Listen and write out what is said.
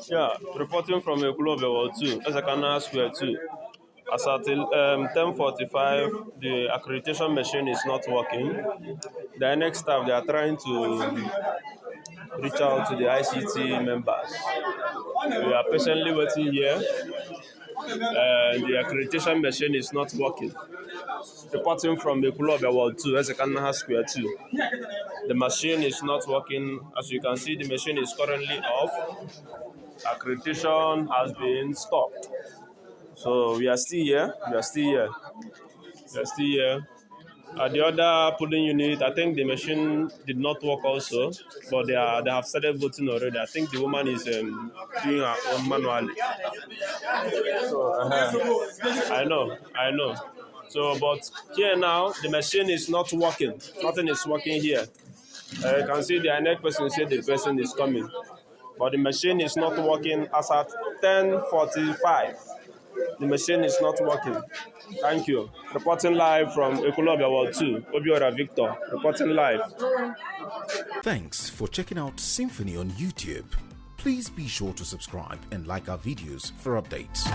Yeah, reporting from Ekulobe Ward 2, Ezekana Square 2. As at 10:45, the accreditation machine is not working. The next staff, they are trying to reach out to the ICT members. We are patiently waiting here, and the accreditation machine is not working. Reporting from Ekulobe Ward 2, Ezekana Square 2. The machine is not working. As you can see, the machine is currently off. Accreditation has been stopped. So we are still here. We are still here. We are still here. At the other polling unit, I think the machine did not work also, but they have started voting already. I think the woman is doing her own manually. So, I know. So, but here now, the machine is not working. Nothing is working here. You can see the INEC person said the person is coming, but the machine is not working as at 10:45. The machine is not working. Thank you. Reporting live from Ekulobe Ward 2, Obiora Victor, reporting live. Thanks for checking out Symphony on YouTube. Please be sure to subscribe and like our videos for updates.